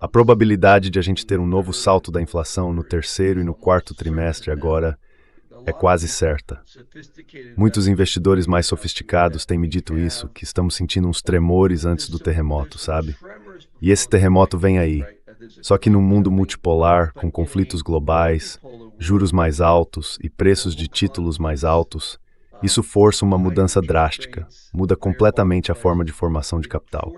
A probabilidade de a gente ter um novo salto da inflação no terceiro e no quarto trimestre agora é quase certa. Muitos investidores mais sofisticados têm me dito isso, que estamos sentindo uns tremores antes do terremoto, sabe? E esse terremoto vem aí. Só que num mundo multipolar, com conflitos globais, juros mais altos e preços de títulos mais altos, isso força uma mudança drástica, muda completamente a forma de formação de capital.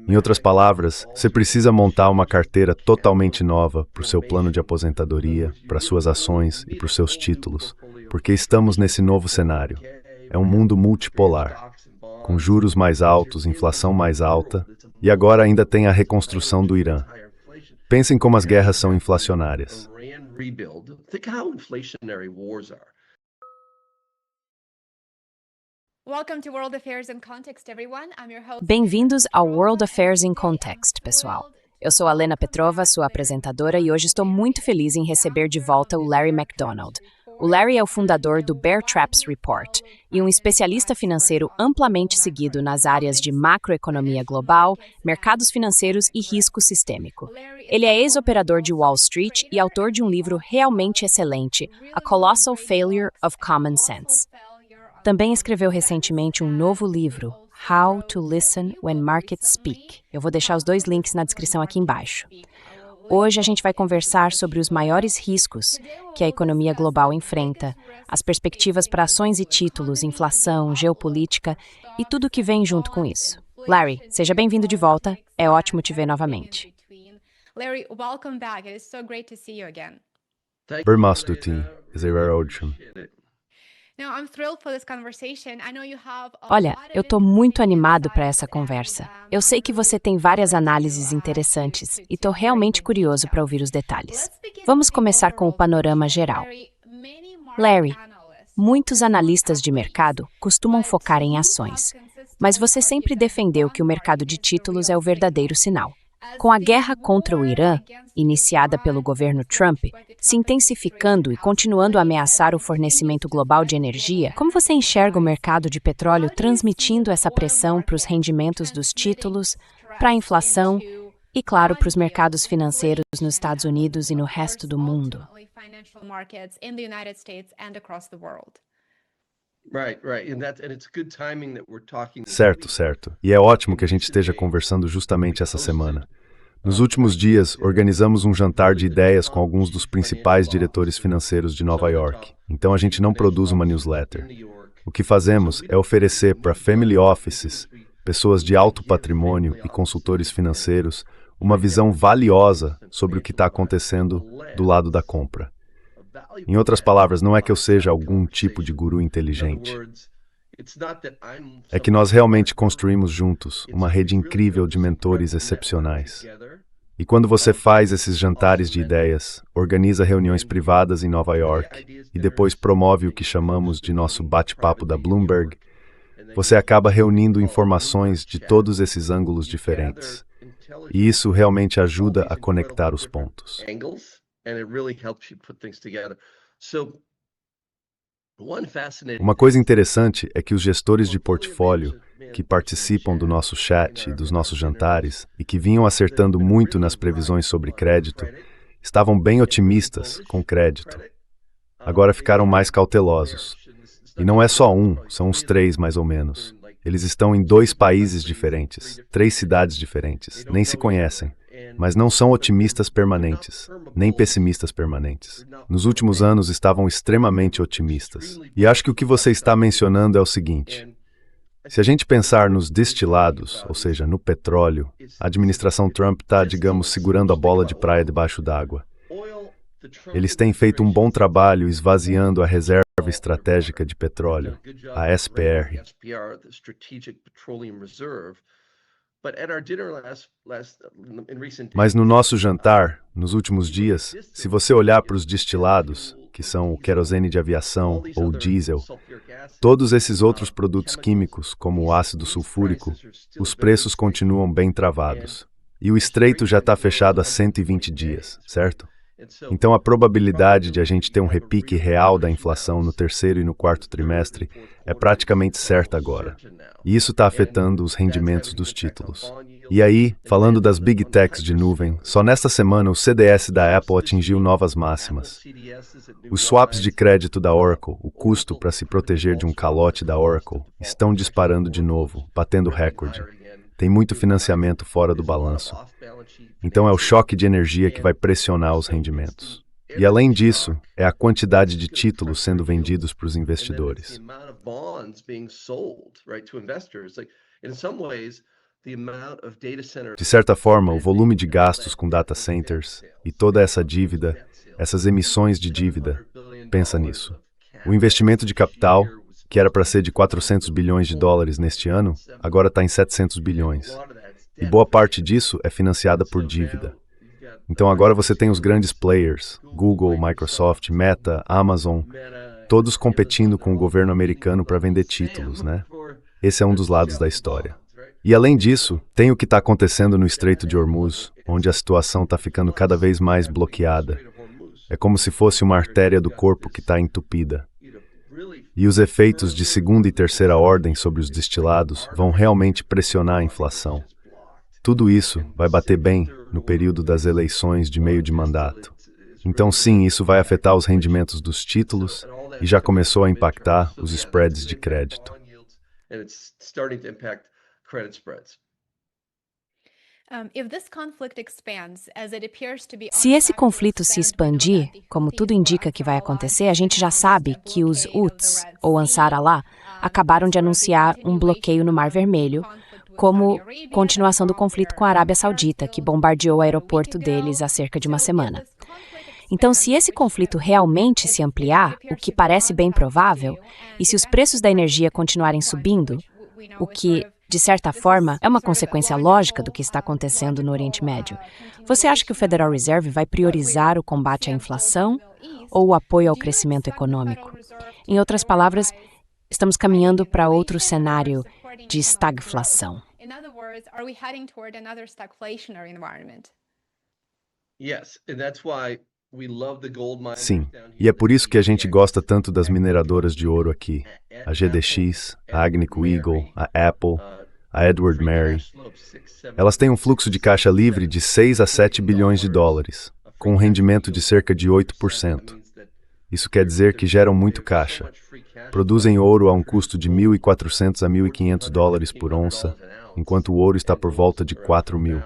Em outras palavras, você precisa montar uma carteira totalmente nova para o seu plano de aposentadoria, para suas ações e para os seus títulos, porque estamos nesse novo cenário. É um mundo multipolar, com juros mais altos, inflação mais alta, e agora ainda tem a reconstrução do Irã. Pensem como as guerras são inflacionárias. Bem-vindos ao World Affairs in Context, pessoal. Eu sou a Lena Petrova, sua apresentadora, e hoje estou muito feliz em receber de volta o Larry McDonald. O Larry é o fundador do Bear Traps Report e um especialista financeiro amplamente seguido nas áreas de macroeconomia global, mercados financeiros e risco sistêmico. Ele é ex-operador de Wall Street e autor de um livro realmente excelente, A Colossal Failure of Common Sense. Também escreveu recentemente um novo livro, How to Listen When Markets Speak. Eu vou deixar os dois links na descrição aqui embaixo. Hoje a gente vai conversar sobre os maiores riscos que a economia global enfrenta, as perspectivas para ações e títulos, inflação, geopolítica e tudo o que vem junto com isso. Larry, seja bem-vindo de volta. É ótimo te ver novamente. Larry, welcome back. It is so great to see you again. Bermastuti is a rare ocean. Olha, eu estou muito animado para essa conversa. Eu sei que você tem várias análises interessantes e estou realmente curioso para ouvir os detalhes. Vamos começar com o panorama geral. Larry, muitos analistas de mercado costumam focar em ações, mas você sempre defendeu que o mercado de títulos é o verdadeiro sinal. Com a guerra contra o Irã, iniciada pelo governo Trump, se intensificando e continuando a ameaçar o fornecimento global de energia, como você enxerga o mercado de petróleo transmitindo essa pressão para os rendimentos dos títulos, para a inflação e, claro, para os mercados financeiros nos Estados Unidos e no resto do mundo? Certo. E é ótimo que a gente esteja conversando justamente essa semana. Nos últimos dias, organizamos um jantar de ideias com alguns dos principais diretores financeiros de Nova York. Então a gente não produz uma newsletter. O que fazemos é oferecer para family offices, pessoas de alto patrimônio e consultores financeiros, uma visão valiosa sobre o que está acontecendo do lado da compra. Em outras palavras, não é que eu seja algum tipo de guru inteligente. É que nós realmente construímos juntos uma rede incrível de mentores excepcionais. E quando você faz esses jantares de ideias, organiza reuniões privadas em Nova York e depois promove o que chamamos de nosso bate-papo da Bloomberg, você acaba reunindo informações de todos esses ângulos diferentes. E isso realmente ajuda a conectar os pontos. Uma coisa interessante é que os gestores de portfólio que participam do nosso chat e dos nossos jantares e que vinham acertando muito nas previsões sobre crédito, estavam bem otimistas com crédito. Agora ficaram mais cautelosos. E não é só um, são uns 3 mais ou menos. Eles estão em 2 países diferentes, 3 cidades diferentes, nem se conhecem. Mas não são otimistas permanentes, nem pessimistas permanentes. Nos últimos anos estavam extremamente otimistas. E acho que o que você está mencionando é o seguinte: se a gente pensar nos destilados, ou seja, no petróleo, a administração Trump está, digamos, segurando a bola de praia debaixo d'água. Eles têm feito um bom trabalho esvaziando a reserva estratégica de petróleo, a SPR. Mas no nosso jantar, nos últimos dias, se você olhar para os destilados, que são o querosene de aviação ou o diesel, todos esses outros produtos químicos, como o ácido sulfúrico, os preços continuam bem travados. E o estreito já está fechado há 120 dias, certo? Então a probabilidade de a gente ter um repique real da inflação no terceiro e no quarto trimestre é praticamente certa agora. E isso está afetando os rendimentos dos títulos. E aí, falando das Big Techs de nuvem, só nesta semana o CDS da Apple atingiu novas máximas. Os swaps de crédito da Oracle, o custo para se proteger de um calote da Oracle, estão disparando de novo, batendo recorde. Tem muito financiamento fora do balanço. Então é o choque de energia que vai pressionar os rendimentos. E além disso, é a quantidade de títulos sendo vendidos para os investidores. De certa forma, o volume de gastos com data centers e toda essa dívida, essas emissões de dívida, pensa nisso. O investimento de capital, que era para ser de 400 bilhões de dólares neste ano, agora está em 700 bilhões. E boa parte disso é financiada por dívida. Então agora você tem os grandes players, Google, Microsoft, Meta, Amazon, todos competindo com o governo americano para vender títulos, né? Esse é um dos lados da história. E além disso, tem o que está acontecendo no Estreito de Hormuz, onde a situação está ficando cada vez mais bloqueada. É como se fosse uma artéria do corpo que está entupida. E os efeitos de segunda e terceira ordem sobre os destilados vão realmente pressionar a inflação. Tudo isso vai bater bem no período das eleições de meio de mandato. Então sim, isso vai afetar os rendimentos dos títulos e já começou a impactar os spreads de crédito. Se esse conflito se expandir, como tudo indica que vai acontecer, a gente já sabe que os Houthis, ou Ansar Allah, acabaram de anunciar um bloqueio no Mar Vermelho, como continuação do conflito com a Arábia Saudita, que bombardeou o aeroporto deles há cerca de uma semana. Então, se esse conflito realmente se ampliar, o que parece bem provável, e se os preços da energia continuarem subindo, o que, de certa forma, é uma consequência lógica do que está acontecendo no Oriente Médio, você acha que o Federal Reserve vai priorizar o combate à inflação ou o apoio ao crescimento econômico? Em outras palavras, estamos caminhando para outro cenário de estagflação. Sim, e é por isso que a gente gosta tanto das mineradoras de ouro aqui. A GDX, a Agnico Eagle, a Apple, a Edward Mary. Elas têm um fluxo de caixa livre de 6 a 7 bilhões de dólares, com um rendimento de cerca de 8%. Isso quer dizer que geram muito caixa. Produzem ouro a um custo de 1.400 a 1.500 dólares por onça, enquanto o ouro está por volta de 4.000.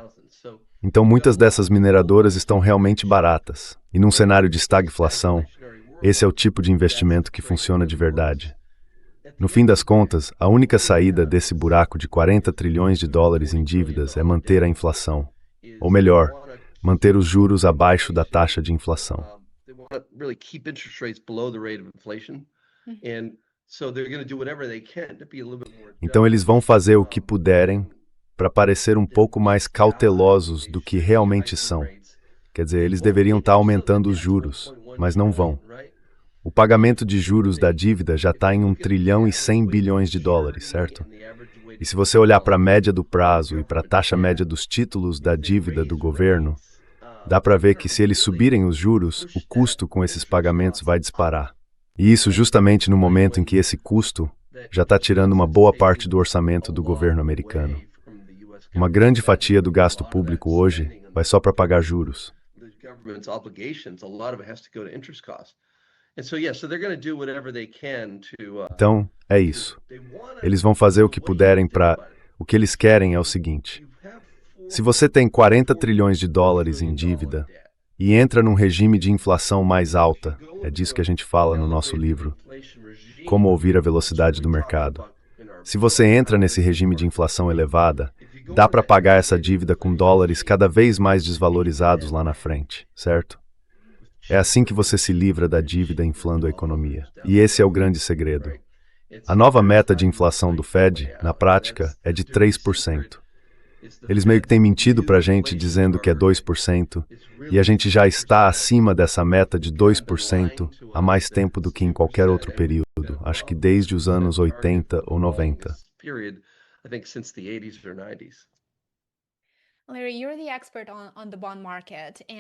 Então muitas dessas mineradoras estão realmente baratas. E num cenário de estagflação, esse é o tipo de investimento que funciona de verdade. No fim das contas, a única saída desse buraco de 40 trilhões de dólares em dívidas é manter a inflação. Ou melhor, manter os juros abaixo da taxa de inflação. Então eles vão fazer o que puderem para parecer um pouco mais cautelosos do que realmente são. Quer dizer, eles deveriam estar aumentando os juros, mas não vão. O pagamento de juros da dívida já está em 1 trilhão e 100 bilhões de dólares, certo? E se você olhar para a média do prazo e para a taxa média dos títulos da dívida do governo, dá para ver que se eles subirem os juros, o custo com esses pagamentos vai disparar. E isso justamente no momento em que esse custo já está tirando uma boa parte do orçamento do governo americano. Uma grande fatia do gasto público hoje vai só para pagar juros. Então, é isso. Eles vão fazer o que puderem para... O que eles querem é o seguinte. Se você tem 40 trilhões de dólares em dívida e entra num regime de inflação mais alta, é disso que a gente fala no nosso livro, Como Ouvir a Velocidade do Mercado. Se você entra nesse regime de inflação elevada, dá para pagar essa dívida com dólares cada vez mais desvalorizados lá na frente, certo? É assim que você se livra da dívida inflando a economia. E esse é o grande segredo. A nova meta de inflação do Fed, na prática, é de 3%. Eles meio que têm mentido para a gente dizendo que é 2%, e a gente já está acima dessa meta de 2% há mais tempo do que em qualquer outro período, acho que desde os anos 80 ou 90.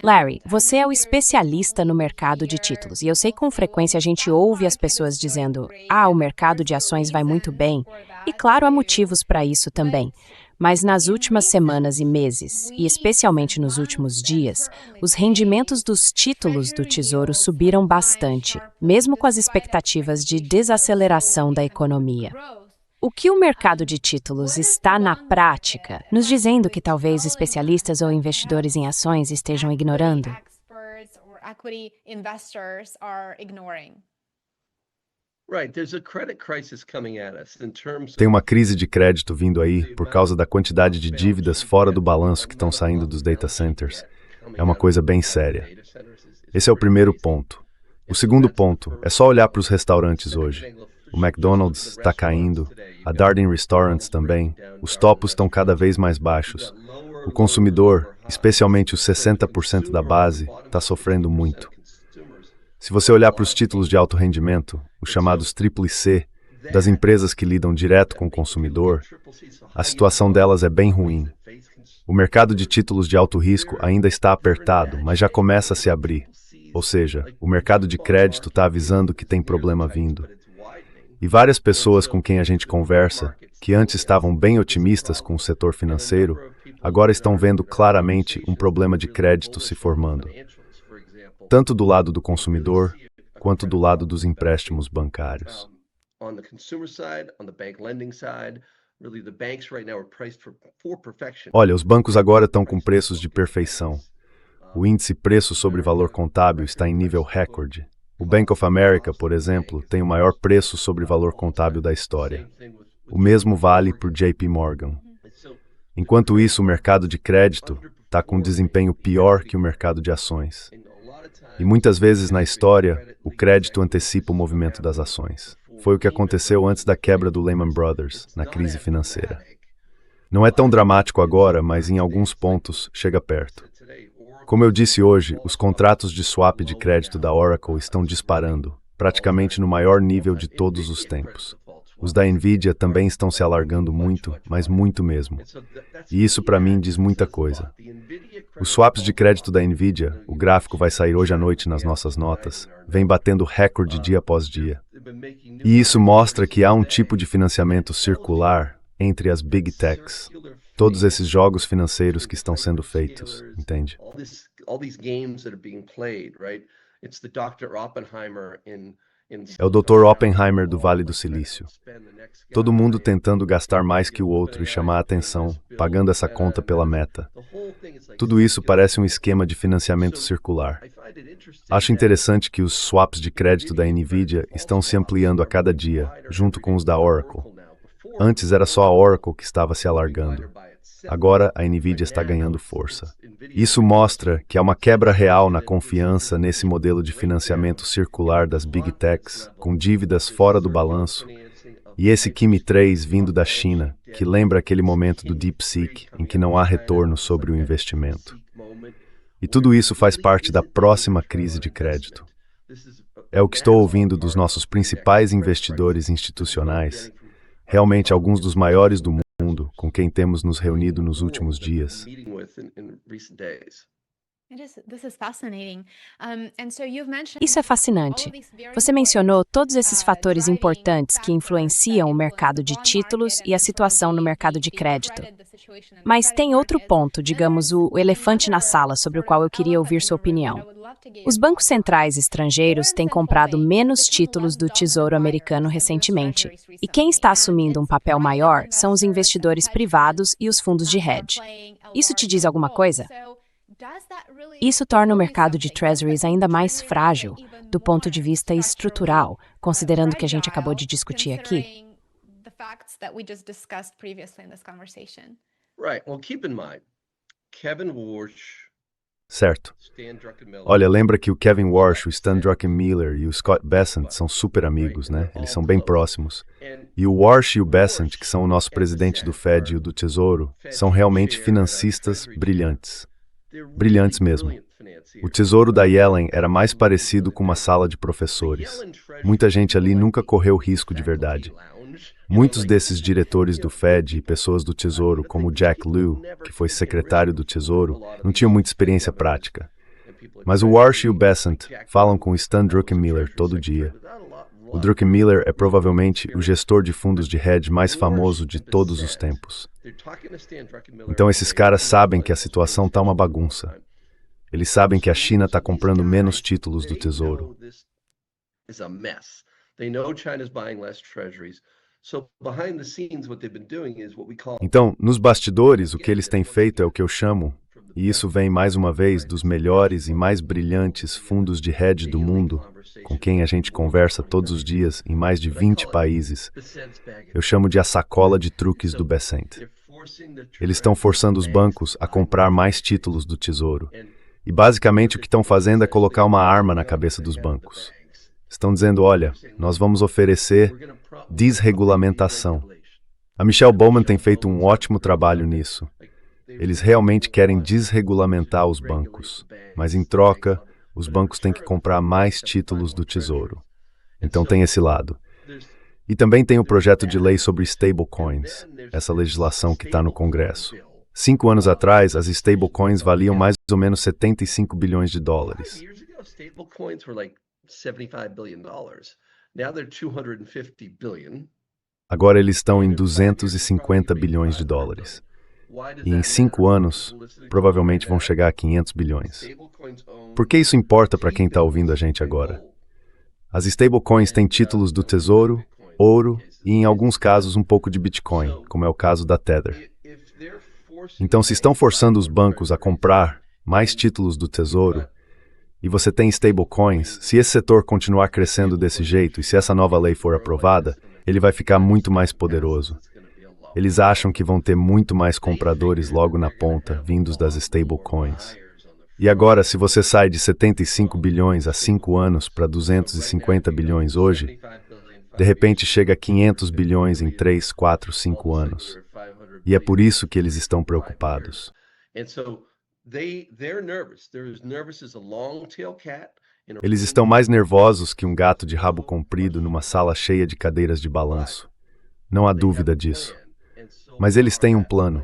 Larry, você é o especialista no mercado de títulos, e eu sei que com frequência a gente ouve as pessoas dizendo: o mercado de ações vai muito bem, e claro, há motivos para isso também. Mas nas últimas semanas e meses, e especialmente nos últimos dias, os rendimentos dos títulos do Tesouro subiram bastante, mesmo com as expectativas de desaceleração da economia. O que o mercado de títulos está, na prática, nos dizendo que talvez especialistas ou investidores em ações estejam ignorando? Tem uma crise de crédito vindo aí por causa da quantidade de dívidas fora do balanço que estão saindo dos data centers. É uma coisa bem séria. Esse é o primeiro ponto. O segundo ponto é só olhar para os restaurantes hoje. O McDonald's está caindo, a Darden Restaurants também, os topos estão cada vez mais baixos. O consumidor, especialmente os 60% da base, está sofrendo muito. Se você olhar para os títulos de alto rendimento, os chamados CCC, das empresas que lidam direto com o consumidor, a situação delas é bem ruim. O mercado de títulos de alto risco ainda está apertado, mas já começa a se abrir. Ou seja, o mercado de crédito está avisando que tem problema vindo. E várias pessoas com quem a gente conversa, que antes estavam bem otimistas com o setor financeiro, agora estão vendo claramente um problema de crédito se formando, tanto do lado do consumidor, quanto do lado dos empréstimos bancários. Olha, os bancos agora estão com preços de perfeição. O índice preço sobre valor contábil está em nível recorde. O Bank of America, por exemplo, tem o maior preço sobre valor contábil da história. O mesmo vale por JP Morgan. Enquanto isso, o mercado de crédito está com um desempenho pior que o mercado de ações. E muitas vezes na história, o crédito antecipa o movimento das ações. Foi o que aconteceu antes da quebra do Lehman Brothers, na crise financeira. Não é tão dramático agora, mas em alguns pontos chega perto. Como eu disse hoje, os contratos de swap de crédito da Oracle estão disparando, praticamente no maior nível de todos os tempos. Os da Nvidia também estão se alargando muito, mas muito mesmo. E isso para mim diz muita coisa. Os swaps de crédito da Nvidia, o gráfico vai sair hoje à noite nas nossas notas, vem batendo recorde dia após dia. E isso mostra que há um tipo de financiamento circular entre as Big Techs. Todos esses jogos financeiros que estão sendo feitos, entende? É o Dr. Oppenheimer do Vale do Silício. Todo mundo tentando gastar mais que o outro e chamar a atenção, pagando essa conta pela meta. Tudo isso parece um esquema de financiamento circular. Acho interessante que os swaps de crédito da Nvidia estão se ampliando a cada dia, junto com os da Oracle. Antes era só a Oracle que estava se alargando. Agora a Nvidia está ganhando força. Isso mostra que há uma quebra real na confiança nesse modelo de financiamento circular das Big Techs, com dívidas fora do balanço, e esse QIMI 3 vindo da China, que lembra aquele momento do DeepSeek em que não há retorno sobre o investimento. E tudo isso faz parte da próxima crise de crédito. É o que estou ouvindo dos nossos principais investidores institucionais, realmente alguns dos maiores do mundo com quem temos nos reunido nos últimos dias. Isso é fascinante. Você mencionou todos esses fatores importantes que influenciam o mercado de títulos e a situação no mercado de crédito. Mas tem outro ponto, digamos, o elefante na sala, sobre o qual eu queria ouvir sua opinião. Os bancos centrais estrangeiros têm comprado menos títulos do Tesouro Americano recentemente, e quem está assumindo um papel maior são os investidores privados e os fundos de hedge. Isso te diz alguma coisa? Isso torna o mercado de treasuries ainda mais frágil, do ponto de vista estrutural, considerando o que a gente acabou de discutir aqui. Certo. Olha, lembra que o Kevin Warsh, o Stan Druckenmiller e o Scott Bessent são super amigos, né? Eles são bem próximos. E o Warsh e o Bessent, que são o nosso presidente do Fed e o do Tesouro, são realmente financistas brilhantes. Brilhantes mesmo. O Tesouro da Yellen era mais parecido com uma sala de professores. Muita gente ali nunca correu risco de verdade. Muitos desses diretores do Fed e pessoas do Tesouro, como Jack Lew, que foi secretário do Tesouro, não tinham muita experiência prática. Mas o Warsh e o Bessent falam com o Stan Druckenmiller todo dia. O Druckenmiller é provavelmente o gestor de fundos de hedge mais famoso de todos os tempos. Então esses caras sabem que a situação está uma bagunça. Eles sabem que a China está comprando menos títulos do Tesouro. Então, nos bastidores, o que eles têm feito é o que eu chamo, e isso vem mais uma vez dos melhores e mais brilhantes fundos de hedge do mundo, com quem a gente conversa todos os dias em mais de 20 países. Eu chamo de a sacola de truques do Bessent. Eles estão forçando os bancos a comprar mais títulos do Tesouro. E basicamente o que estão fazendo é colocar uma arma na cabeça dos bancos. Estão dizendo, olha, nós vamos oferecer desregulamentação. A Michelle Bowman tem feito um ótimo trabalho nisso. Eles realmente querem desregulamentar os bancos, mas em troca, os bancos têm que comprar mais títulos do Tesouro. Então tem esse lado. E também tem o projeto de lei sobre stablecoins, essa legislação que está no Congresso. 5 anos atrás, as stablecoins valiam mais ou menos 75 bilhões de dólares. Agora eles estão em 250 bilhões de dólares. E em 5 anos, provavelmente vão chegar a 500 bilhões. Por que isso importa para quem está ouvindo a gente agora? As stablecoins têm títulos do Tesouro, ouro e, em alguns casos, um pouco de Bitcoin, como é o caso da Tether. Então, se estão forçando os bancos a comprar mais títulos do Tesouro, e você tem stablecoins, se esse setor continuar crescendo desse jeito e se essa nova lei for aprovada, ele vai ficar muito mais poderoso. Eles acham que vão ter muito mais compradores logo na ponta, vindos das stablecoins. E agora, se você sai de 75 bilhões há 5 anos para 250 bilhões hoje, de repente chega a 500 bilhões em 3, 4, 5 anos. E é por isso que eles estão preocupados. Eles estão mais nervosos que um gato de rabo comprido numa sala cheia de cadeiras de balanço. Não há dúvida disso. Mas eles têm um plano.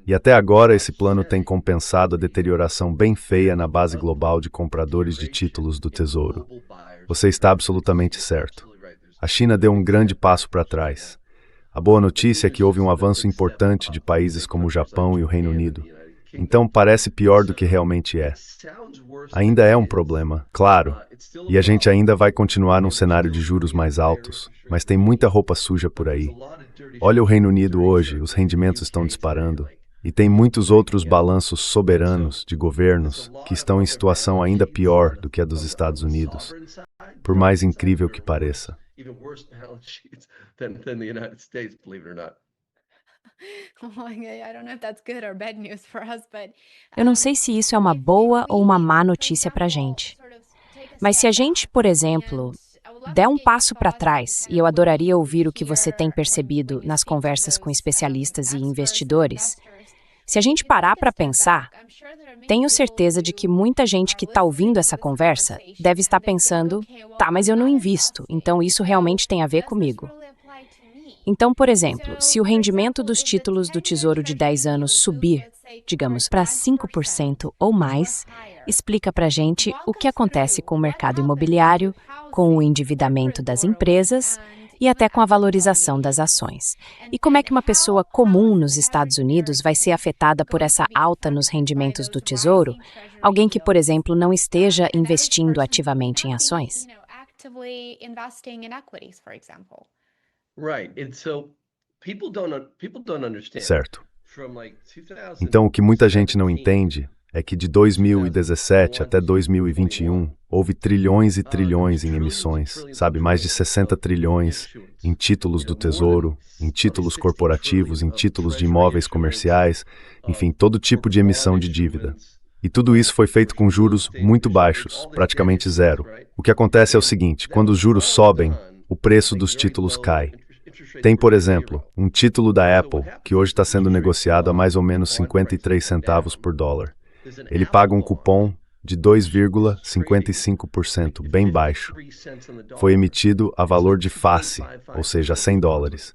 E até agora esse plano tem compensado a deterioração bem feia na base global de compradores de títulos do Tesouro. Você está absolutamente certo. A China deu um grande passo para trás. A boa notícia é que houve um avanço importante de países como o Japão e o Reino Unido. Então parece pior do que realmente é. Ainda é um problema, claro, e a gente ainda vai continuar num cenário de juros mais altos, mas tem muita roupa suja por aí. Olha o Reino Unido hoje, os rendimentos estão disparando, e tem muitos outros balanços soberanos de governos que estão em situação ainda pior do que a dos Estados Unidos, por mais incrível que pareça. Eu não sei se isso é uma boa ou uma má notícia para a gente. Mas se a gente, por exemplo, der um passo para trás, e eu adoraria ouvir o que você tem percebido nas conversas com especialistas e investidores, se a gente parar para pensar, tenho certeza de que muita gente que está ouvindo essa conversa deve estar pensando, tá, mas eu não invisto, então isso realmente tem a ver comigo. Então, por exemplo, se o rendimento dos títulos do Tesouro de 10 anos subir, digamos, para 5% ou mais, explica para a gente o que acontece com o mercado imobiliário, com o endividamento das empresas e até com a valorização das ações. E como é que uma pessoa comum nos Estados Unidos vai ser afetada por essa alta nos rendimentos do Tesouro? Alguém que, por exemplo, não esteja investindo ativamente em ações? Certo. Então, o que muita gente não entende é que de 2017 até 2021, houve trilhões e trilhões em emissões, sabe? Mais de 60 trilhões em títulos do Tesouro, em títulos corporativos, em títulos de imóveis comerciais, enfim, todo tipo de emissão de dívida. E tudo isso foi feito com juros muito baixos, praticamente zero. O que acontece é o seguinte, quando os juros sobem, o preço dos títulos cai. Tem, por exemplo, um título da Apple, que hoje está sendo negociado a mais ou menos 53 centavos por dólar. Ele paga um cupom de 2,55%, bem baixo. Foi emitido a valor de face, ou seja, a 100 dólares.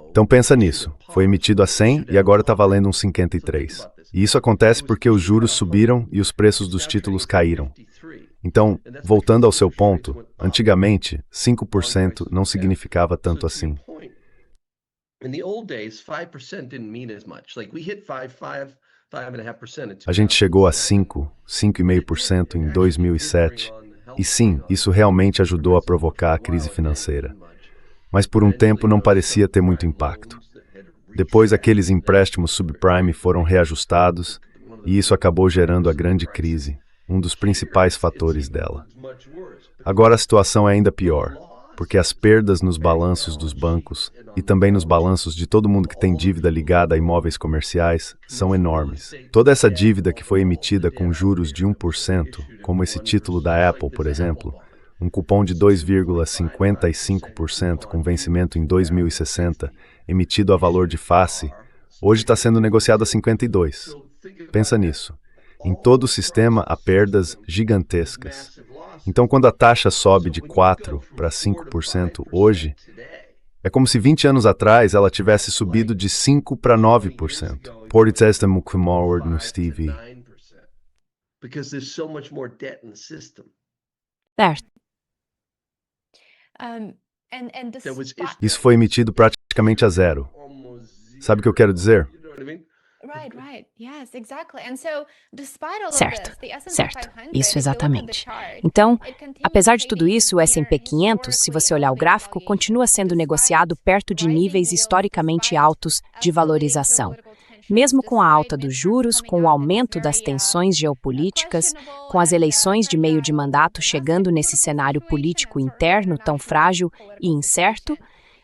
Então pensa nisso, foi emitido a 100 e agora está valendo uns 53. E isso acontece porque os juros subiram e os preços dos títulos caíram. Então, voltando ao seu ponto, antigamente, 5% não significava tanto assim. A gente chegou a 5, 5,5% em 2007, e sim, isso realmente ajudou a provocar a crise financeira. Mas por um tempo não parecia ter muito impacto. Depois, aqueles empréstimos subprime foram reajustados, e isso acabou gerando a grande crise, um dos principais fatores dela. Agora a situação é ainda pior, porque as perdas nos balanços dos bancos e também nos balanços de todo mundo que tem dívida ligada a imóveis comerciais são enormes. Toda essa dívida que foi emitida com juros de 1%, como esse título da Apple, por exemplo, um cupom de 2,55% com vencimento em 2060, emitido a valor de face, hoje está sendo negociado a 52%. Pensa nisso. Em todo o sistema há perdas gigantescas. Então, quando a taxa sobe de 4% para 5% hoje, é como se 20 anos atrás ela tivesse subido de 5% para 9%. Por isso, esta mucamor no Stevie. Certo. Isso foi emitido praticamente a zero. Sabe o que eu quero dizer? Certo, certo. Isso exatamente. Então, apesar de tudo isso, o S&P 500, se você olhar o gráfico, continua sendo negociado perto de níveis historicamente altos de valorização. Mesmo com a alta dos juros, com o aumento das tensões geopolíticas, com as eleições de meio de mandato chegando nesse cenário político interno tão frágil e incerto,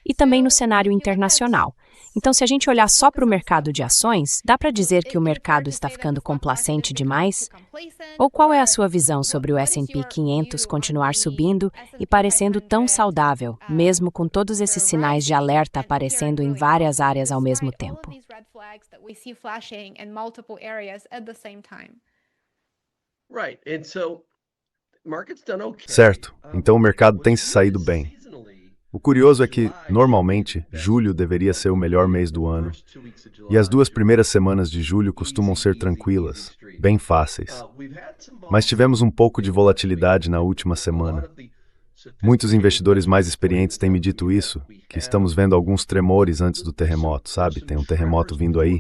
e também no cenário internacional. Então, se a gente olhar só para o mercado de ações, dá para dizer que o mercado está ficando complacente demais? Ou qual é a sua visão sobre o S&P 500 continuar subindo e parecendo tão saudável, mesmo com todos esses sinais de alerta aparecendo em várias áreas ao mesmo tempo? Certo, então o mercado tem se saído bem. O curioso é que, normalmente, julho deveria ser o melhor mês do ano, e as 2 primeiras semanas de julho costumam ser tranquilas, bem fáceis. Mas tivemos um pouco de volatilidade na última semana. Muitos investidores mais experientes têm me dito isso, que estamos vendo alguns tremores antes do terremoto, sabe? Tem um terremoto vindo aí.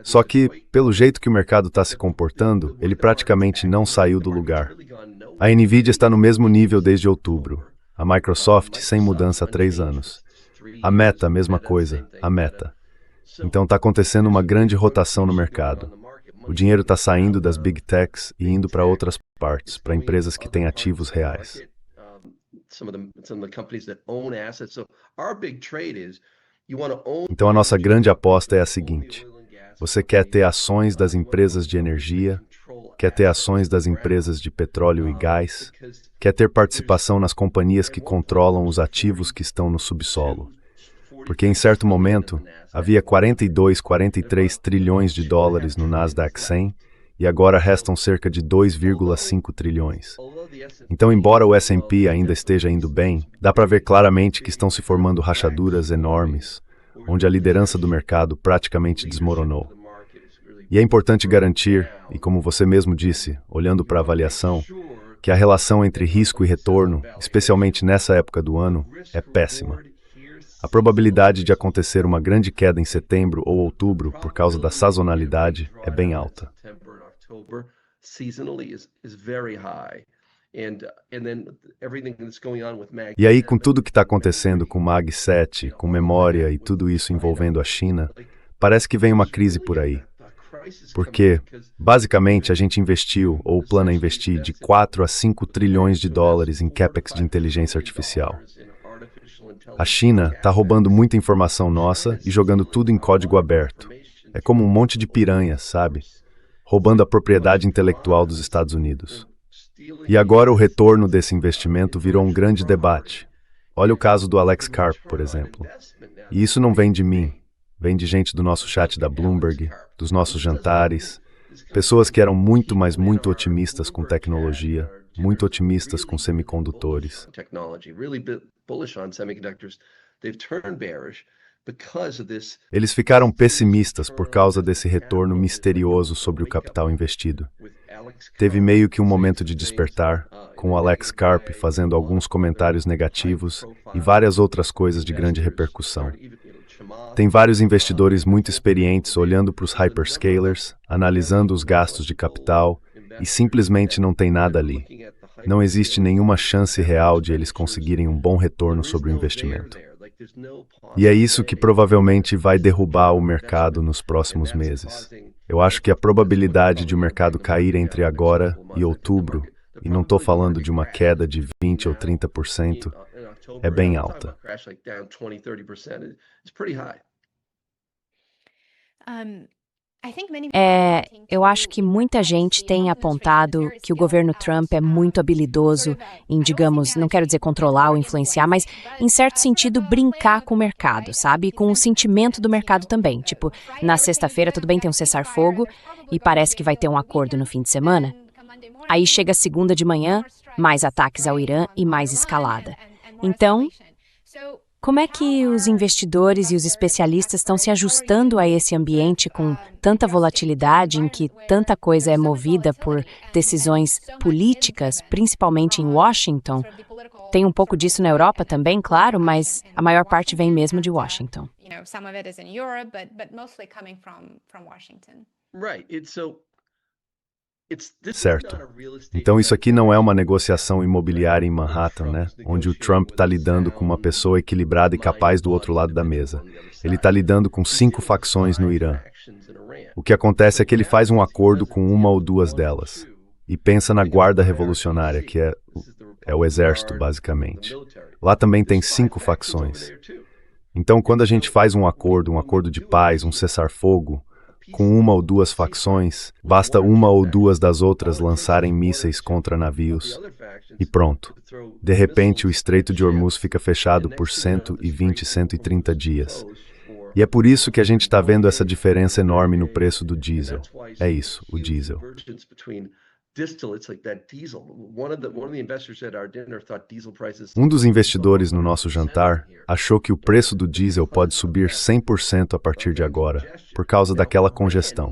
Só que, pelo jeito que o mercado está se comportando, ele praticamente não saiu do lugar. A Nvidia está no mesmo nível desde outubro. A Microsoft, sem mudança há 3 anos. A Meta, mesma coisa, a Meta. Então está acontecendo uma grande rotação no mercado. O dinheiro está saindo das Big Techs e indo para outras partes, para empresas que têm ativos reais. Então a nossa grande aposta é a seguinte: você quer ter ações das empresas de energia, quer ter ações das empresas de petróleo e gás, quer ter participação nas companhias que controlam os ativos que estão no subsolo. Porque em certo momento, havia 42, 43 trilhões de dólares no Nasdaq 100 e agora restam cerca de 2,5 trilhões. Então, embora o S&P ainda esteja indo bem, dá para ver claramente que estão se formando rachaduras enormes, onde a liderança do mercado praticamente desmoronou. E é importante garantir, e como você mesmo disse, olhando para a avaliação, que a relação entre risco e retorno, especialmente nessa época do ano, é péssima. A probabilidade de acontecer uma grande queda em setembro ou outubro por causa da sazonalidade é bem alta. E aí, com tudo que está acontecendo com Mag 7, com memória e tudo isso envolvendo a China, parece que vem uma crise por aí. Porque, basicamente, a gente investiu, ou plana investir, de 4 a 5 trilhões de dólares em capex de inteligência artificial. A China está roubando muita informação nossa e jogando tudo em código aberto. É como um monte de piranhas, sabe? Roubando a propriedade intelectual dos Estados Unidos. E agora o retorno desse investimento virou um grande debate. Olha o caso do Alex Karp, por exemplo. E isso não vem de mim. Vem de gente do nosso chat da Bloomberg, dos nossos jantares, pessoas que eram muito, mas muito otimistas com tecnologia, muito otimistas com semicondutores. Eles ficaram pessimistas por causa desse retorno misterioso sobre o capital investido. Teve meio que um momento de despertar, com o Alex Karp fazendo alguns comentários negativos e várias outras coisas de grande repercussão. Tem vários investidores muito experientes olhando para os hyperscalers, analisando os gastos de capital, e simplesmente não tem nada ali. Não existe nenhuma chance real de eles conseguirem um bom retorno sobre o investimento. E é isso que provavelmente vai derrubar o mercado nos próximos meses. Eu acho que a probabilidade de o mercado cair entre agora e outubro, e não estou falando de uma queda de 20% ou 30%, é bem alta. Eu acho que muita gente tem apontado que o governo Trump é muito habilidoso em, digamos, não quero dizer controlar ou influenciar, mas, em certo sentido, brincar com o mercado, sabe? E com o sentimento do mercado também. Tipo, na sexta-feira, tudo bem, tem um cessar-fogo e parece que vai ter um acordo no fim de semana. Aí chega segunda de manhã, mais ataques ao Irã e mais escalada. Então, como é que os investidores e os especialistas estão se ajustando a esse ambiente com tanta volatilidade, em que tanta coisa é movida por decisões políticas, principalmente em Washington? Tem um pouco disso na Europa também, claro, mas a maior parte vem mesmo de Washington. Some of it is in Europe, but mostly coming from Washington. Certo. Então isso aqui não é uma negociação imobiliária em Manhattan, né? Onde o Trump está lidando com uma pessoa equilibrada e capaz do outro lado da mesa. Ele está lidando com 5 facções no Irã. O que acontece é que ele faz um acordo com uma ou duas delas. E pensa na guarda revolucionária, que é o exército, basicamente. Lá também tem 5 facções. Então, quando a gente faz um acordo de paz, um cessar-fogo, com uma ou duas facções, basta uma ou duas das outras lançarem mísseis contra navios e pronto. De repente, o Estreito de Hormuz fica fechado por 120, 130 dias. E é por isso que a gente está vendo essa diferença enorme no preço do diesel. É isso, o diesel. Um dos investidores no nosso jantar achou que o preço do diesel pode subir 100% a partir de agora, por causa daquela congestão.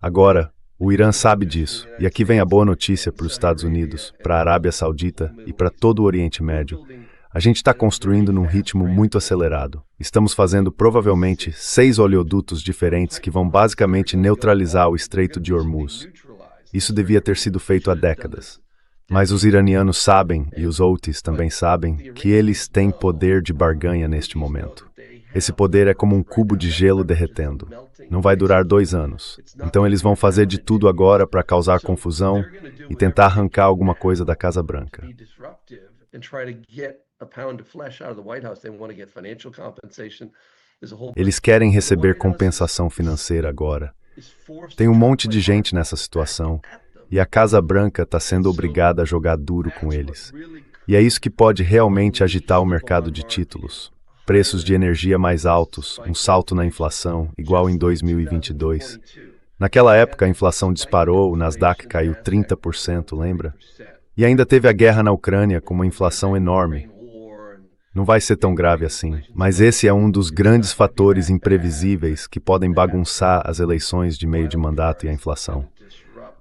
Agora, o Irã sabe disso, e aqui vem a boa notícia para os Estados Unidos, para a Arábia Saudita e para todo o Oriente Médio. A gente está construindo num ritmo muito acelerado. Estamos fazendo provavelmente 6 oleodutos diferentes que vão basicamente neutralizar o Estreito de Hormuz. Isso devia ter sido feito há décadas. Mas os iranianos sabem, e os Houthis também sabem, que eles têm poder de barganha neste momento. Esse poder é como um cubo de gelo derretendo. Não vai durar 2 anos. Então eles vão fazer de tudo agora para causar confusão e tentar arrancar alguma coisa da Casa Branca. Eles querem receber compensação financeira agora. Tem um monte de gente nessa situação, e a Casa Branca está sendo obrigada a jogar duro com eles. E é isso que pode realmente agitar o mercado de títulos. Preços de energia mais altos, um salto na inflação, igual em 2022. Naquela época, a inflação disparou, o Nasdaq caiu 30%, lembra? E ainda teve a guerra na Ucrânia com uma inflação enorme. Não vai ser tão grave assim, mas esse é um dos grandes fatores imprevisíveis que podem bagunçar as eleições de meio de mandato e a inflação.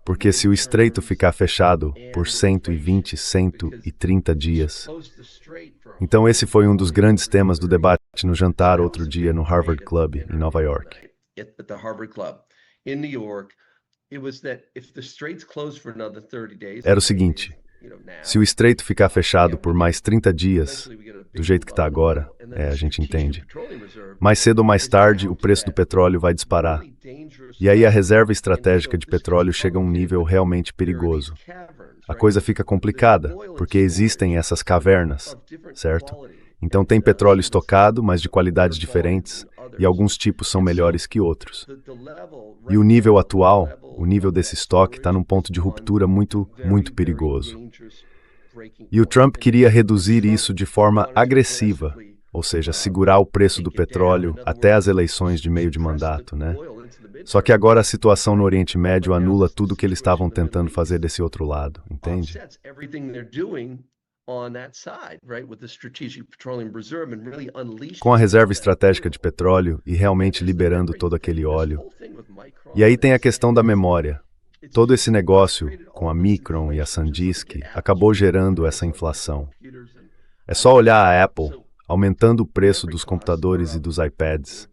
Porque se o estreito ficar fechado por 120, 130 dias... Então esse foi um dos grandes temas do debate no jantar outro dia no Harvard Club, em Nova York. Era o seguinte: se o estreito ficar fechado por mais 30 dias, do jeito que está agora, a gente entende, mais cedo ou mais tarde o preço do petróleo vai disparar. E aí a reserva estratégica de petróleo chega a um nível realmente perigoso. A coisa fica complicada, porque existem essas cavernas, certo? Então tem petróleo estocado, mas de qualidades diferentes, e alguns tipos são melhores que outros. E o nível atual, o nível desse estoque, está num ponto de ruptura muito, muito perigoso. E o Trump queria reduzir isso de forma agressiva, ou seja, segurar o preço do petróleo até as eleições de meio de mandato, né? Só que agora a situação no Oriente Médio anula tudo o que eles estavam tentando fazer desse outro lado, entende? Com a reserva estratégica de petróleo e realmente liberando todo aquele óleo. E aí tem a questão da memória. Todo esse negócio com a Micron e a SanDisk acabou gerando essa inflação. É só olhar a Apple aumentando o preço dos computadores e dos iPads.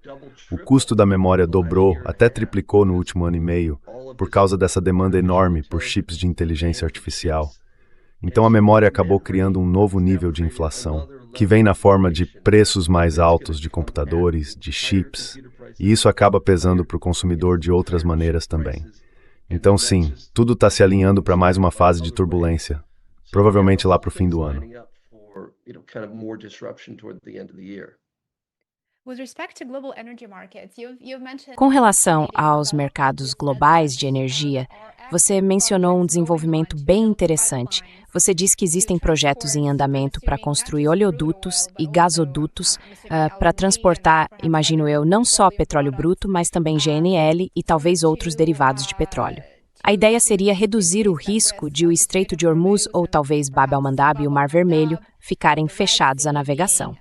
O custo da memória dobrou, até triplicou no último ano e meio, por causa dessa demanda enorme por chips de inteligência artificial. Então a memória acabou criando um novo nível de inflação, que vem na forma de preços mais altos de computadores, de chips, e isso acaba pesando para o consumidor de outras maneiras também. Então sim, tudo está se alinhando para mais uma fase de turbulência, provavelmente lá para o fim do ano. Com relação aos mercados globais de energia, você mencionou um desenvolvimento bem interessante. Você disse que existem projetos em andamento para construir oleodutos e gasodutos para transportar, imagino eu, não só petróleo bruto, mas também GNL e talvez outros derivados de petróleo. A ideia seria reduzir o risco de o Estreito de Hormuz ou talvez Bab el-Mandab e o Mar Vermelho ficarem fechados à navegação.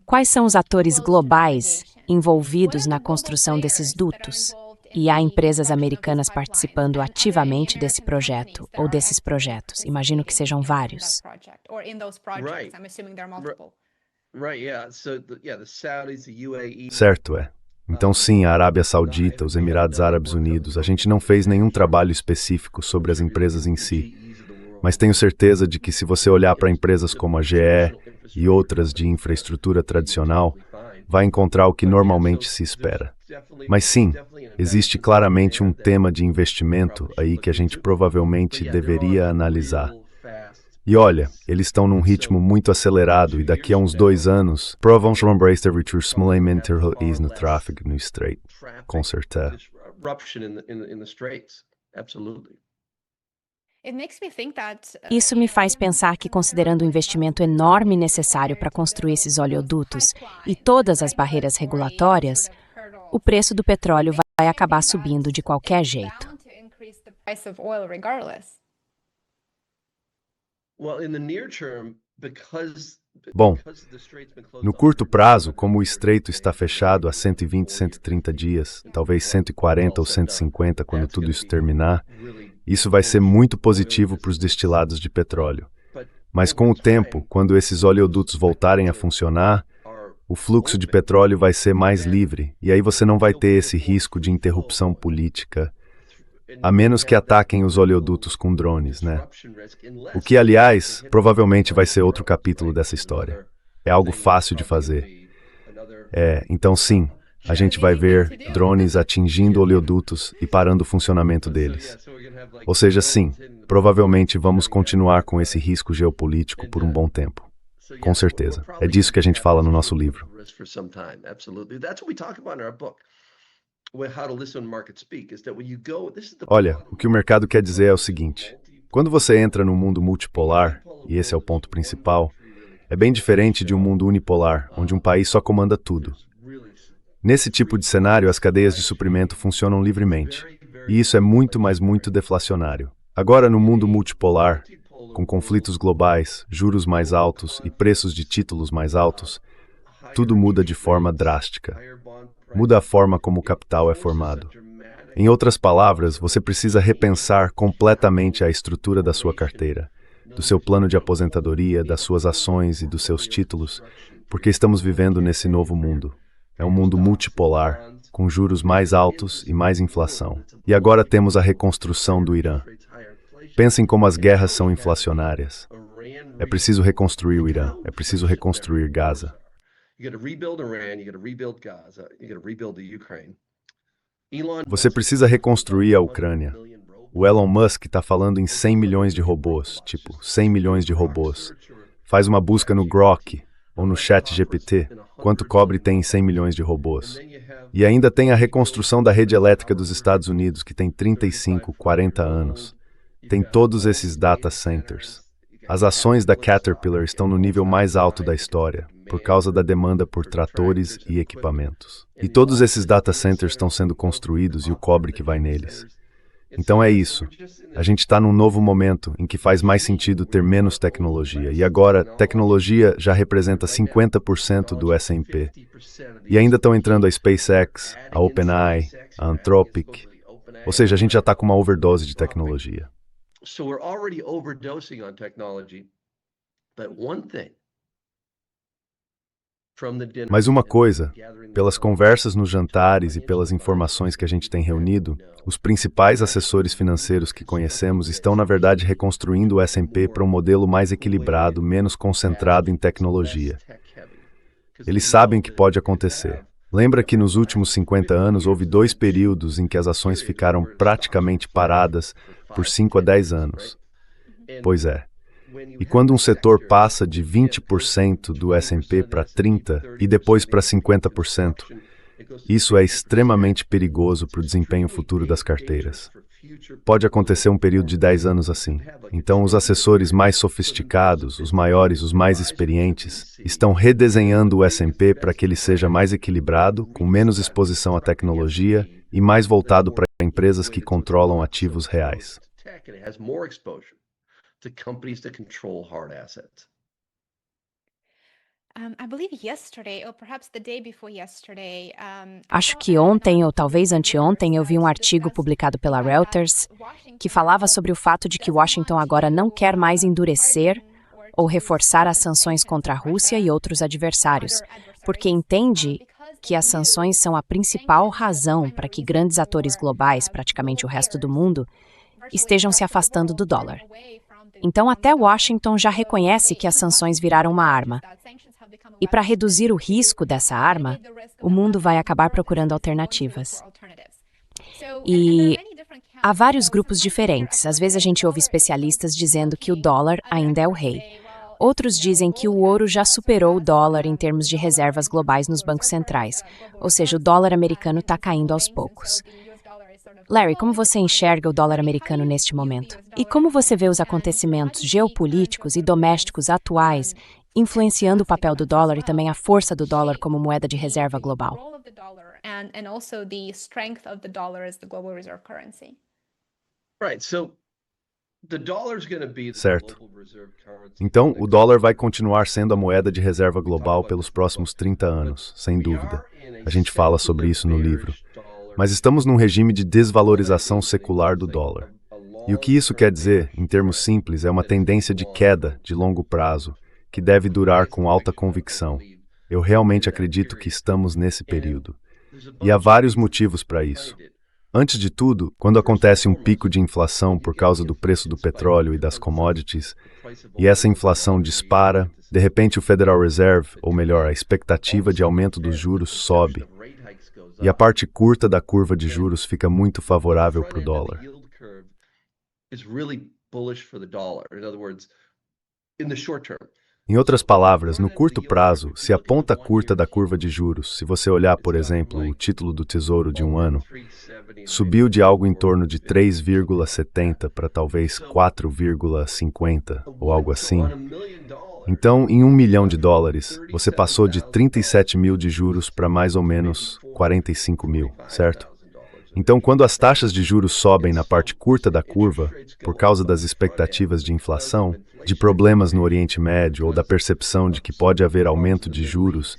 Quais são os atores globais envolvidos na construção desses dutos? E há empresas americanas participando ativamente desse projeto ou desses projetos? Imagino que sejam vários. Certo, é. Então sim, a Arábia Saudita, os Emirados Árabes Unidos, a gente não fez nenhum trabalho específico sobre as empresas em si, mas tenho certeza de que se você olhar para empresas como a GE e outras de infraestrutura tradicional, vai encontrar o que normalmente se espera. Mas sim, existe claramente um tema de investimento aí que a gente provavelmente deveria analisar. E olha, eles estão num ritmo muito acelerado e daqui a uns 2 anos, provavelmente vão embrace no tráfego no Estreito, com certeza. Isso me faz pensar que, considerando o investimento enorme necessário para construir esses oleodutos e todas as barreiras regulatórias, o preço do petróleo vai acabar subindo de qualquer jeito. Bom, no curto prazo, como o Estreito está fechado há 120, 130 dias, talvez 140 ou 150 quando tudo isso terminar, isso vai ser muito positivo para os destilados de petróleo. Mas com o tempo, quando esses oleodutos voltarem a funcionar, o fluxo de petróleo vai ser mais livre, e aí você não vai ter esse risco de interrupção política, a menos que ataquem os oleodutos com drones, né? O que, aliás, provavelmente vai ser outro capítulo dessa história. É algo fácil de fazer. Então sim, a gente vai ver drones atingindo oleodutos e parando o funcionamento deles. Ou seja, sim, provavelmente vamos continuar com esse risco geopolítico por um bom tempo. Com certeza. É disso que a gente fala no nosso livro. Olha, o que o mercado quer dizer é o seguinte: quando você entra num mundo multipolar, e esse é o ponto principal, é bem diferente de um mundo unipolar, onde um país só comanda tudo. Nesse tipo de cenário, as cadeias de suprimento funcionam livremente, e isso é muito, mas muito deflacionário. Agora, no mundo multipolar, com conflitos globais, juros mais altos e preços de títulos mais altos, tudo muda de forma drástica. Muda a forma como o capital é formado. Em outras palavras, você precisa repensar completamente a estrutura da sua carteira, do seu plano de aposentadoria, das suas ações e dos seus títulos, porque estamos vivendo nesse novo mundo. É um mundo multipolar, com juros mais altos e mais inflação. E agora temos a reconstrução do Irã. Pensem como as guerras são inflacionárias. É preciso reconstruir o Irã, é preciso reconstruir Gaza. Você precisa reconstruir a Ucrânia. O Elon Musk está falando em 100 milhões de robôs, tipo, 100 milhões de robôs. Faz uma busca no Grok ou no ChatGPT, quanto cobre tem em 100 milhões de robôs. E ainda tem a reconstrução da rede elétrica dos Estados Unidos, que tem 35, 40 anos. Tem todos esses data centers. As ações da Caterpillar estão no nível mais alto da história, por causa da demanda por tratores e equipamentos. E todos esses data centers estão sendo construídos e o cobre que vai neles. Então é isso. A gente está num novo momento em que faz mais sentido ter menos tecnologia. E agora, tecnologia já representa 50% do S&P. E ainda estão entrando a SpaceX, a OpenAI, a Anthropic. Ou seja, a gente já está com uma overdose de tecnologia. So we're already overdosing on technology, but one thing from the dinner Mas uma coisa, pelas conversas nos jantares e pelas informações que a gente tem reunido, os principais assessores financeiros que conhecemos estão, na verdade, reconstruindo o S&P para um modelo mais equilibrado, menos concentrado em tecnologia. Eles sabem o que pode acontecer. Lembra que nos últimos 50 anos houve 2 períodos em que as ações ficaram praticamente paradas por 5 a 10 anos? Pois é. E quando um setor passa de 20% do S&P para 30% e depois para 50%, isso é extremamente perigoso para o desempenho futuro das carteiras. Pode acontecer um período de 10 anos assim. Então, os assessores mais sofisticados, os maiores, os mais experientes, estão redesenhando o S&P para que ele seja mais equilibrado, com menos exposição à tecnologia e mais voltado para empresas que controlam ativos reais. I believe yesterday, or perhaps the day before yesterday. Acho que ontem ou talvez anteontem eu vi um artigo publicado pela Reuters que falava sobre o fato de que Washington agora não quer mais endurecer ou reforçar as sanções contra a Rússia e outros adversários, porque entende que as sanções são a principal razão para que grandes atores globais, praticamente o resto do mundo, estejam se afastando do dólar. Então, até Washington já reconhece que as sanções viraram uma arma. E para reduzir o risco dessa arma, o mundo vai acabar procurando alternativas. E há vários grupos diferentes. Às vezes a gente ouve especialistas dizendo que o dólar ainda é o rei. Outros dizem que o ouro já superou o dólar em termos de reservas globais nos bancos centrais. Ou seja, o dólar americano está caindo aos poucos. Larry, como você enxerga o dólar americano neste momento? E como você vê os acontecimentos geopolíticos e domésticos atuais influenciando o papel do dólar e também a força do dólar como moeda de reserva global? And also the strength of the dollar as the global reserve currency. Right, so the dollar's going to be the Certo. global reserve currency. Então, o dólar vai continuar sendo a moeda de reserva global pelos próximos 30 anos, sem dúvida. A gente fala sobre isso no livro. Mas estamos num regime de desvalorização secular do dólar. E o que isso quer dizer, em termos simples, é uma tendência de queda de longo prazo, que deve durar com alta convicção. Eu realmente acredito que estamos nesse período. E há vários motivos para isso. Antes de tudo, quando acontece um pico de inflação por causa do preço do petróleo e das commodities, e essa inflação dispara, de repente o Federal Reserve, ou melhor, a expectativa de aumento dos juros sobe. E a parte curta da curva de juros fica muito favorável para o dólar. Em outras palavras, no curto prazo, se a ponta curta da curva de juros, se você olhar, por exemplo, o título do Tesouro de um ano, subiu de algo em torno de 3,70 para talvez 4,50 ou algo assim. Então, em $1 milhão, você passou de 37 mil de juros para mais ou menos 45 mil, certo? Então, quando as taxas de juros sobem na parte curta da curva, por causa das expectativas de inflação, de problemas no Oriente Médio ou da percepção de que pode haver aumento de juros,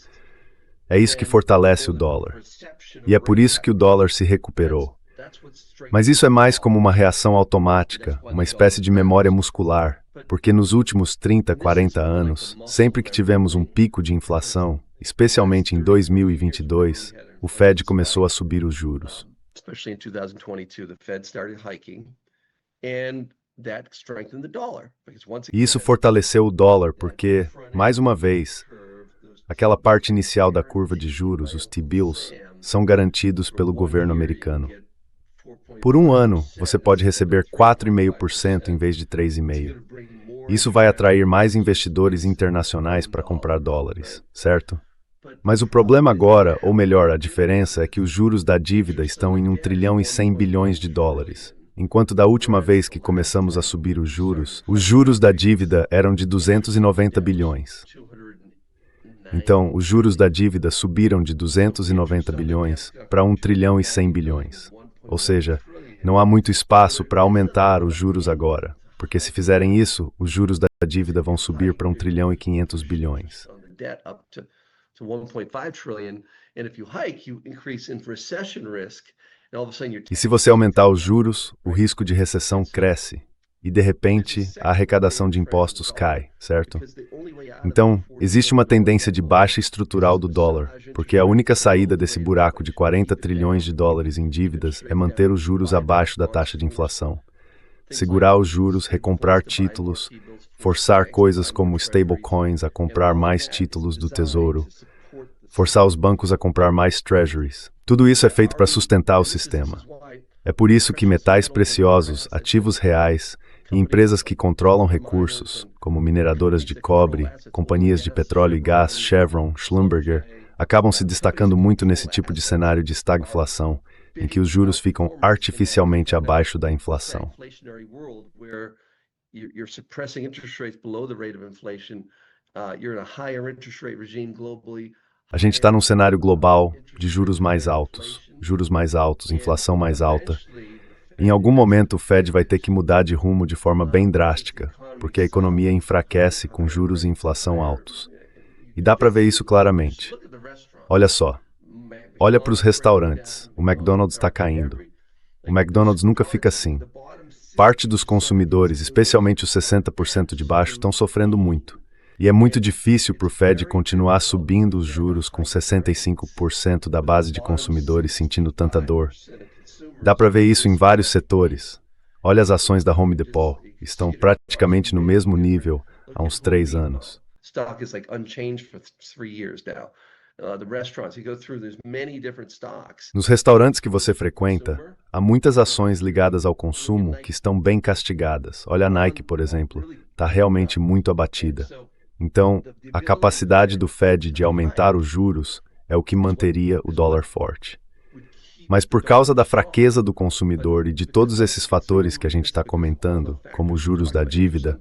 é isso que fortalece o dólar. E é por isso que o dólar se recuperou. Mas isso é mais como uma reação automática, uma espécie de memória muscular, porque nos últimos 30, 40 anos, sempre que tivemos um pico de inflação, especialmente em 2022, o Fed começou a subir os juros. Especially in 2022, the Fed started hiking, and that strengthened the dollar. E isso fortaleceu o dólar porque, mais uma vez, aquela parte inicial da curva de juros, os T-bills, são garantidos pelo governo americano. Por um ano, você pode receber 4,5% em vez de 3,5%. Isso vai atrair mais investidores internacionais para comprar dólares, certo? Mas o problema agora, ou melhor, a diferença é que os juros da dívida estão em $1 trilhão e 100 bilhões, enquanto da última vez que começamos a subir os juros da dívida eram de 290 bilhões. Então, os juros da dívida subiram de 290 bilhões para $1 trilhão e 100 bilhões. Ou seja, não há muito espaço para aumentar os juros agora, porque se fizerem isso, os juros da dívida vão subir para $1 trilhão e 500 bilhões. To 1.5 trillion, and if you hike, you increase in recession risk, E se você aumentar os juros, o risco de recessão cresce. E, de repente, a arrecadação de impostos cai, certo? Então, existe uma tendência de baixa estrutural do dólar, porque a única saída desse buraco de 40 trilhões de dólares em dívidas é manter os juros abaixo da taxa de inflação. Segurar os juros, recomprar títulos, forçar coisas como stablecoins a comprar mais títulos do tesouro, forçar os bancos a comprar mais treasuries. Tudo isso é feito para sustentar o sistema. É por isso que metais preciosos, ativos reais e empresas que controlam recursos, como mineradoras de cobre, companhias de petróleo e gás, Chevron, Schlumberger, acabam se destacando muito nesse tipo de cenário de estagflação, em que os juros ficam artificialmente abaixo da inflação. A gente está num cenário global de juros mais altos, inflação mais alta. Em algum momento o Fed vai ter que mudar de rumo de forma bem drástica, porque a economia enfraquece com juros e inflação altos. E dá para ver isso claramente. Olha só. Olha para os restaurantes. O McDonald's está caindo. O McDonald's nunca fica assim. Parte dos consumidores, especialmente os 60% de baixo, estão sofrendo muito. E é muito difícil para o Fed continuar subindo os juros com 65% da base de consumidores sentindo tanta dor. Dá para ver isso em vários setores. Olha as ações da Home Depot. Estão praticamente no mesmo nível há uns 3 anos. Nos restaurantes que você frequenta, há muitas ações ligadas ao consumo que estão bem castigadas. Olha a Nike, por exemplo, está realmente muito abatida. Então, a capacidade do Fed de aumentar os juros é o que manteria o dólar forte. Mas por causa da fraqueza do consumidor e de todos esses fatores que a gente está comentando, como os juros da dívida,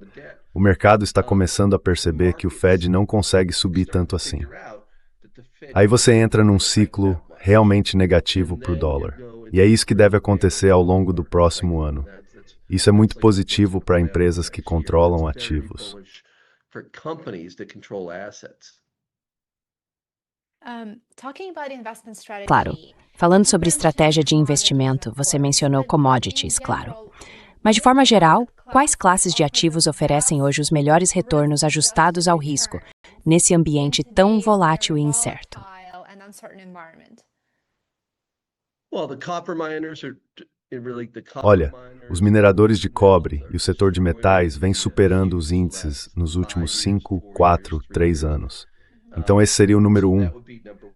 o mercado está começando a perceber que o Fed não consegue subir tanto assim. Aí você entra num ciclo realmente negativo para o dólar. E é isso que deve acontecer ao longo do próximo ano. Isso é muito positivo para empresas que controlam ativos. Claro. Falando sobre estratégia de investimento, você mencionou commodities, claro. Mas, de forma geral, quais classes de ativos oferecem hoje os melhores retornos ajustados ao risco, nesse ambiente tão volátil e incerto? Olha, os mineradores de cobre e o setor de metais vêm superando os índices nos últimos 5, 4, 3 anos. Então esse seria o número 1.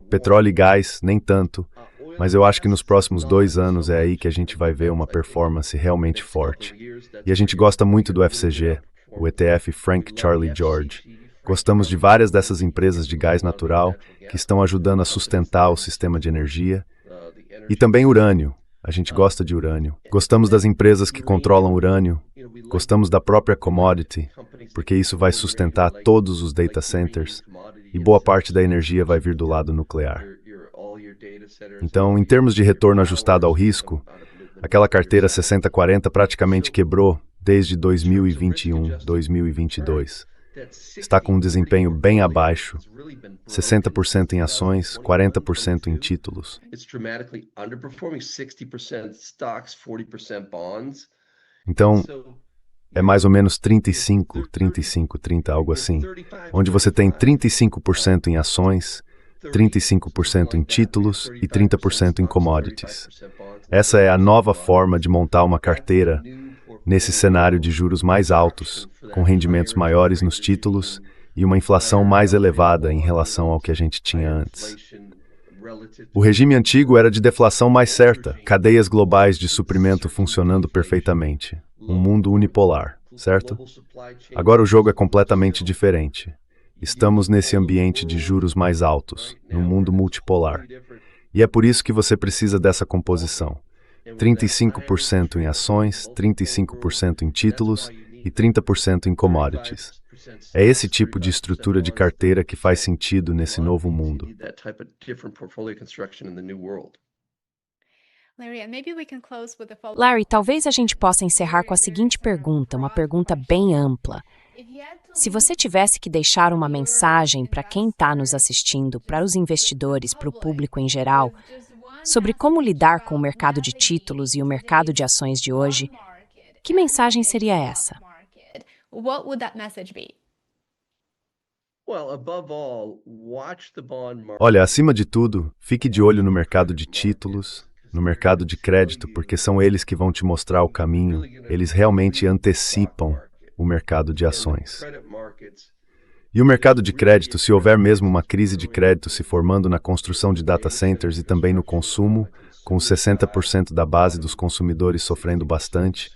Petróleo e gás, nem tanto, mas eu acho que nos próximos 2 anos é aí que a gente vai ver uma performance realmente forte. E a gente gosta muito do FCG, o ETF Frank Charlie George. Gostamos de várias dessas empresas de gás natural que estão ajudando a sustentar o sistema de energia. E também urânio. A gente gosta de urânio. Gostamos das empresas que controlam urânio. Gostamos da própria commodity, porque isso vai sustentar todos os data centers e boa parte da energia vai vir do lado nuclear. Então, em termos de retorno ajustado ao risco, aquela carteira 60-40 praticamente quebrou desde 2021, 2022. Está com um desempenho bem abaixo, 60% em ações, 40% em títulos. Então, é mais ou menos 35, 30, algo assim, onde você tem 35% em ações, 35% em títulos e 30% em commodities. Essa é a nova forma de montar uma carteira nesse cenário de juros mais altos, com rendimentos maiores nos títulos e uma inflação mais elevada em relação ao que a gente tinha antes. O regime antigo era de deflação mais certa, cadeias globais de suprimento funcionando perfeitamente, um mundo unipolar, certo? Agora o jogo é completamente diferente. Estamos nesse ambiente de juros mais altos, num mundo multipolar. E é por isso que você precisa dessa composição. 35% em ações, 35% em títulos e 30% em commodities. É esse tipo de estrutura de carteira que faz sentido nesse novo mundo. Larry, talvez a gente possa encerrar com a seguinte pergunta, uma pergunta bem ampla. Se você tivesse que deixar uma mensagem para quem está nos assistindo, para os investidores, para o público em geral, sobre como lidar com o mercado de títulos e o mercado de ações de hoje, que mensagem seria essa? What would that message be? Well, above all, watch the bond market. Olha, acima de tudo, fique de olho no mercado de títulos, no mercado de crédito, porque são eles que vão te mostrar o caminho. Eles realmente antecipam o mercado de ações. Credit markets. E o mercado de crédito, se houver mesmo uma crise de crédito se formando na construção de data centers e também no consumo, com os 60% da base dos consumidores sofrendo bastante,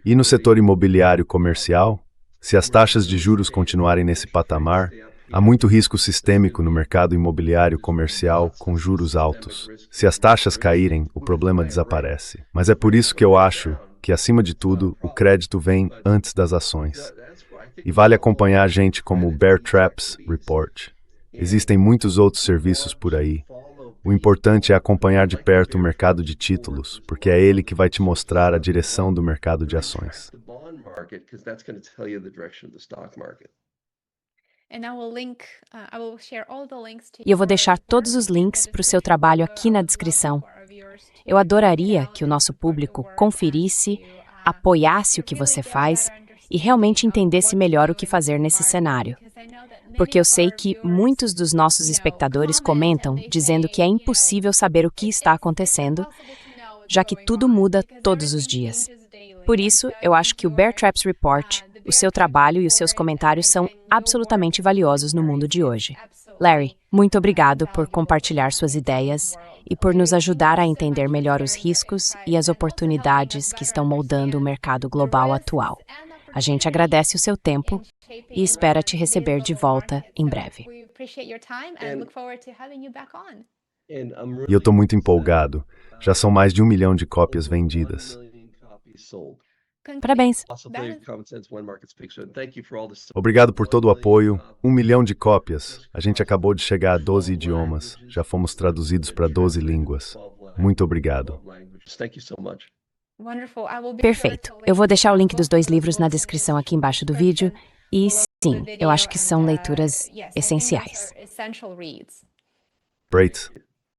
e no setor imobiliário comercial, se as taxas de juros continuarem nesse patamar, há muito risco sistêmico no mercado imobiliário comercial com juros altos. Se as taxas caírem, o problema desaparece. Mas é por isso que eu acho que, acima de tudo, o crédito vem antes das ações. E vale acompanhar gente como o Bear Traps Report. Existem muitos outros serviços por aí. O importante é acompanhar de perto o mercado de títulos, porque é ele que vai te mostrar a direção do mercado de ações. The bond market, because that's going to tell you the direction of the stock market. And I will share all the links to E eu vou deixar todos os links para o seu trabalho aqui na descrição. Eu adoraria que o nosso público conferisse, apoiasse o que você faz e realmente entendesse melhor o que fazer nesse cenário. Porque eu sei que muitos dos nossos espectadores comentam dizendo que é impossível saber o que está acontecendo, já que tudo muda todos os dias. Por isso, eu acho que o Bear Traps Report, o seu trabalho e os seus comentários são absolutamente valiosos no mundo de hoje. Larry, muito obrigado por compartilhar suas ideias e por nos ajudar a entender melhor os riscos e as oportunidades que estão moldando o mercado global atual. A gente agradece o seu tempo e espera te receber de volta em breve. We appreciate your time and look forward to having you back on. And I'm E eu estou muito empolgado. Já são mais de 1 milhão de cópias vendidas. 1 million copies sold. Parabéns! Also play Common Sense When Market Speaks. So thank you for all this. Obrigado por todo o apoio. 1 milhão de cópias. A gente acabou de chegar a 12 idiomas. Já fomos traduzidos para 12 línguas. Muito obrigado. Languages. Thank you so much. Wonderful. I will be Perfeito. Eu vou deixar o link dos 2 livros na descrição aqui embaixo do vídeo. E sim, eu acho que são leituras essenciais. Essential reads. Great.